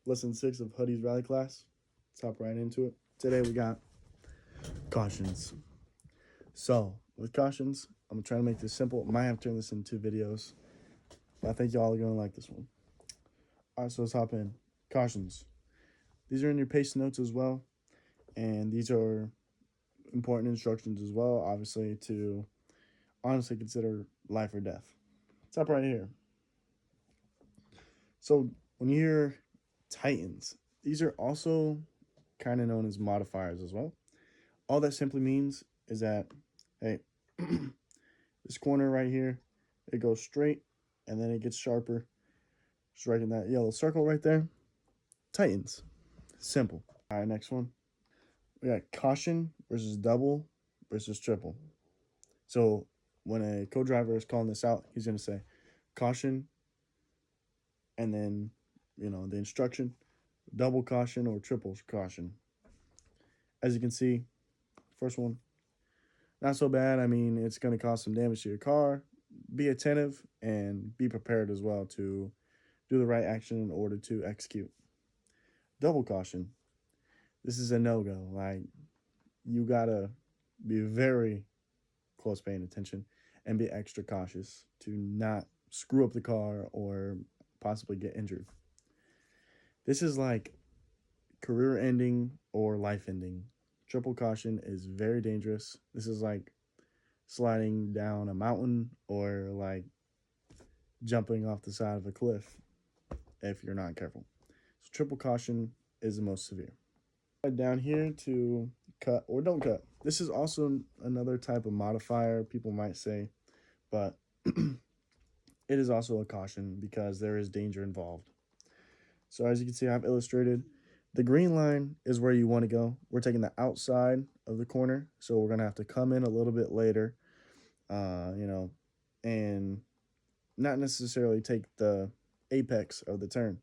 Lesson 6 of Hoodie's Rally class. Let's hop right into it. Today we got cautions. So, with cautions, I'm trying to make this simple. Might have to turn this into videos, but I think y'all are going to like this one. Alright, so let's hop in. Cautions. These are in your pace notes as well, and these are important instructions as well, obviously, to honestly consider life or death. Let's hop right here. So, when you hear Titans, these are also kind of known as modifiers as well. All that simply means is that, hey, this corner right here, it goes straight and then it gets sharper. Just right in that yellow circle right there. Tightens. Simple. All right, next one. We got caution versus double versus triple. So when a co-driver is calling this out, he's going to say caution and then, the instruction, double caution or triple caution. As you can see, first one, not so bad. I mean, it's going to cause some damage to your car. Be attentive and be prepared as well to do the right action in order to execute. Double caution. This is a no-go. Like, you got to be very close paying attention and be extra cautious to not screw up the car or possibly get injured. This is like career ending or life ending. Triple caution is very dangerous. This is like sliding down a mountain or like jumping off the side of a cliff if you're not careful. So triple caution is the most severe. Down here to cut or don't cut. This is also another type of modifier, people might say, but it is also a caution because there is danger involved. So as you can see, I've illustrated the green line is where you want to go. We're taking the outside of the corner, so we're going to have to come in a little bit later, and not necessarily take the apex of the turn.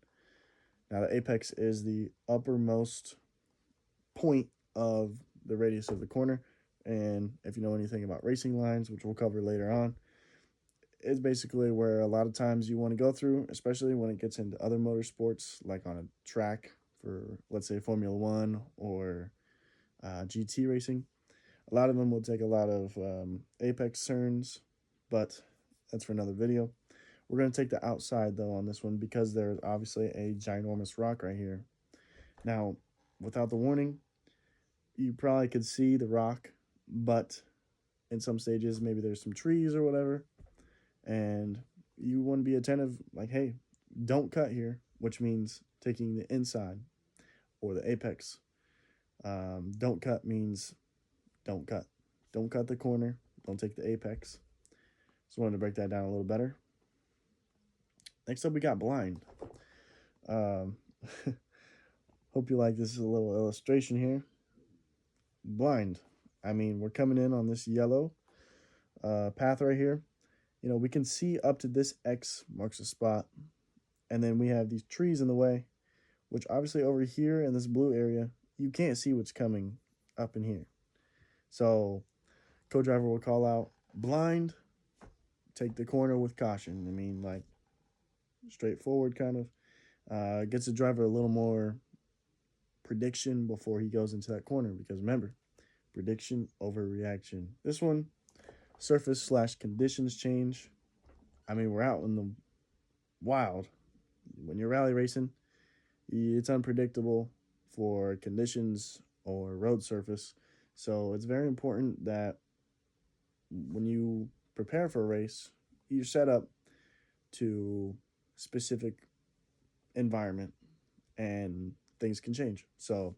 Now, the apex is the uppermost point of the radius of the corner, and if you know anything about racing lines, which we'll cover later on, it's basically where a lot of times you want to go through, especially when it gets into other motorsports, like on a track for, let's say, Formula One or GT racing. A lot of them will take a lot of apex turns, but that's for another video. We're going to take the outside, though, on this one because there's obviously a ginormous rock right here. Now, without the warning, you probably could see the rock, but in some stages, maybe there's some trees or whatever, and you want to be attentive, like, hey, don't cut here, which means taking the inside or the apex. Don't cut means don't cut. Don't cut the corner. Don't take the apex. Just wanted to break that down a little better. Next up, we got blind. Hope you like this little illustration here. Blind. I mean, we're coming in on this yellow path right here. We can see up to this X marks a spot. And then we have these trees in the way, which obviously over here in this blue area, you can't see what's coming up in here. So co-driver will call out blind, take the corner with caution. I mean, like, straightforward kind of. Gets the driver a little more prediction before he goes into that corner, because remember, prediction over reaction. This one, surface/conditions change. I mean, we're out in the wild. When you're rally racing, it's unpredictable for conditions or road surface. So it's very important that when you prepare for a race, you're set up to specific environment and things can change. So,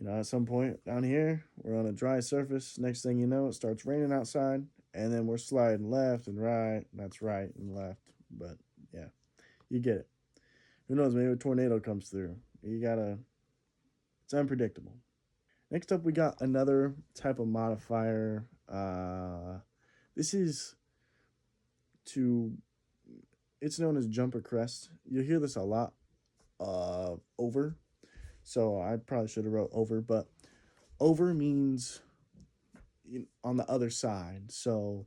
at some point down here, we're on a dry surface. Next thing you know, it starts raining outside, and then we're sliding left and right. That's right and left. But yeah, you get it. Who knows? Maybe a tornado comes through. It's unpredictable. Next up, we got another type of modifier. This is it's known as jumper crest. You'll hear this a lot. Over. So I probably should have wrote over, but over means on the other side. So,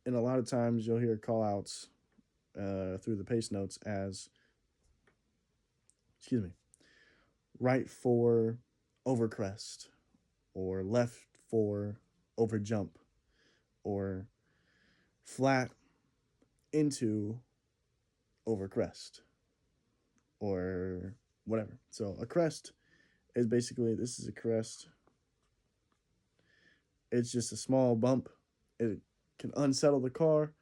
and a lot of times you'll hear call outs through the pace notes as excuse me, right for over crest, or left for over jump, or flat into over crest, or whatever. So a crest is basically, this is a crest. It's just a small bump. It can unsettle the car,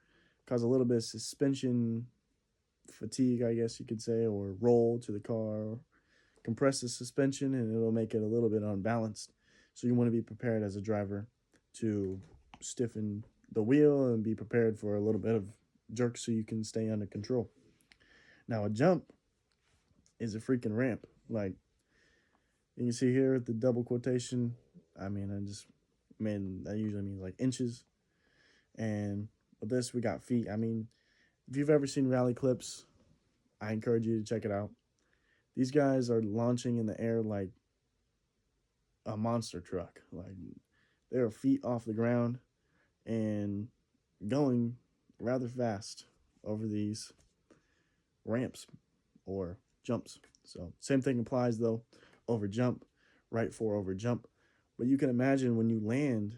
cause a little bit of suspension fatigue, I guess you could say, or roll to the car, compress the suspension, and it'll make it a little bit unbalanced. So you want to be prepared as a driver to stiffen the wheel and be prepared for a little bit of jerk so you can stay under control. Now a jump is a freaking ramp. Like you can see here at the double quotation, that usually means like inches. And with this, we got feet. I mean, if you've ever seen rally clips, I encourage you to check it out. These guys are launching in the air like a monster truck. Like they're feet off the ground and going rather fast over these ramps or jumps. So same thing applies though, over jump, right for over jump. But you can imagine when you land,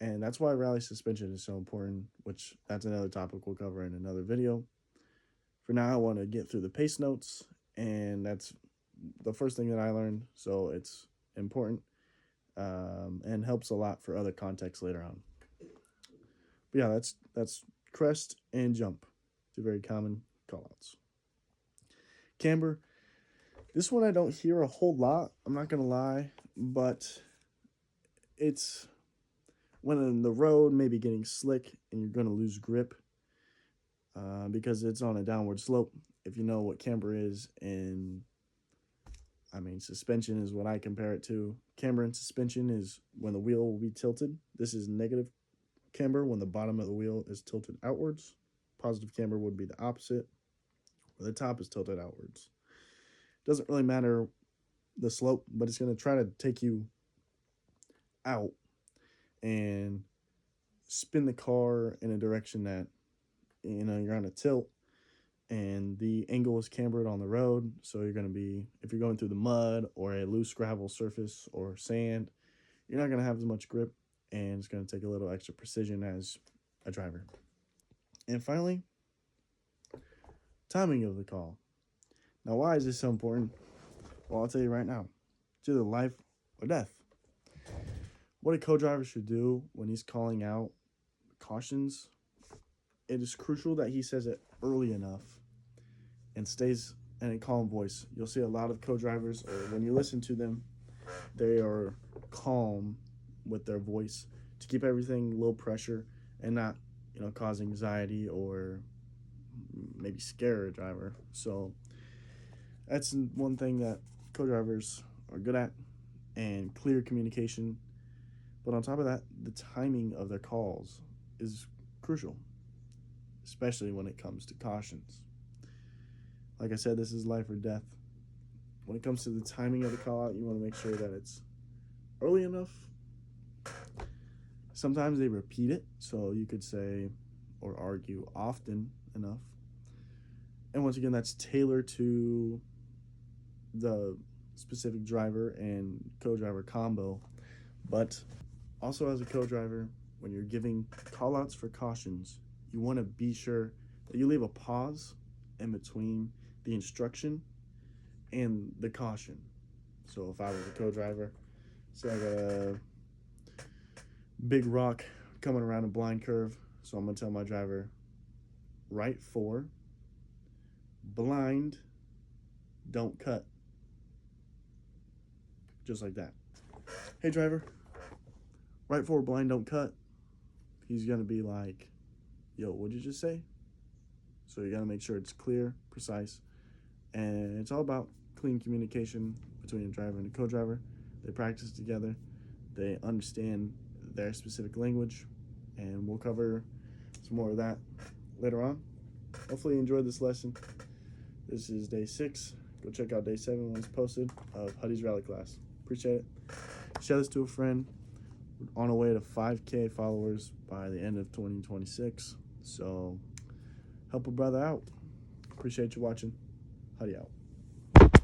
and that's why rally suspension is so important, which that's another topic we'll cover in another video. For now, I want to get through the pace notes, and that's the first thing that I learned, so it's important and helps a lot for other contexts later on. But yeah, that's crest and jump. Two very common callouts. Camber. This one I don't hear a whole lot, I'm not going to lie, but it's when in the road, maybe getting slick, and you're going to lose grip because it's on a downward slope. If you know what camber is, and suspension is what I compare it to. Camber and suspension is when the wheel will be tilted. This is negative camber when the bottom of the wheel is tilted outwards. Positive camber would be the opposite, where the top is tilted outwards. Doesn't really matter the slope, but it's going to try to take you out and spin the car in a direction that, you're on a tilt, and the angle is cambered on the road. So you're going to be, if you're going through the mud or a loose gravel surface or sand, you're not going to have as much grip, and it's going to take a little extra precision as a driver. And finally, timing of the call. Now, why is this so important? Well, I'll tell you right now. It's either life or death. What a co-driver should do when he's calling out cautions, it is crucial that he says it early enough and stays in a calm voice. You'll see a lot of co-drivers, or when you listen to them, they are calm with their voice to keep everything low pressure and not, cause anxiety or maybe scare a driver. So that's one thing that co-drivers are good at, and clear communication. But on top of that, the timing of their calls is crucial, especially when it comes to cautions. Like I said, this is life or death. When it comes to the timing of the call out, you want to make sure that it's early enough. Sometimes they repeat it, so you could say or argue often enough. And once again, that's tailored to the specific driver and co-driver combo. But also as a co-driver, when you're giving call-outs for cautions, you want to be sure that you leave a pause in between the instruction and the caution. So if I was a co-driver, say I got a big rock coming around a blind curve, so I'm going to tell my driver, right four, blind, don't cut. Just like that. Hey driver, right four, blind, don't cut. He's going to be like, yo, what'd you just say? So you got to make sure it's clear, precise, and it's all about clean communication between a driver and a co-driver. They practice together. They understand their specific language, and we'll cover some more of that later on. Hopefully you enjoyed this lesson. This is day 6. Go check out day 7 when it's posted of Huddy's Rally class. Appreciate it. Share this to a friend. We're on our way to 5K followers by the end of 2026. So help a brother out. Appreciate you watching. Huddy out.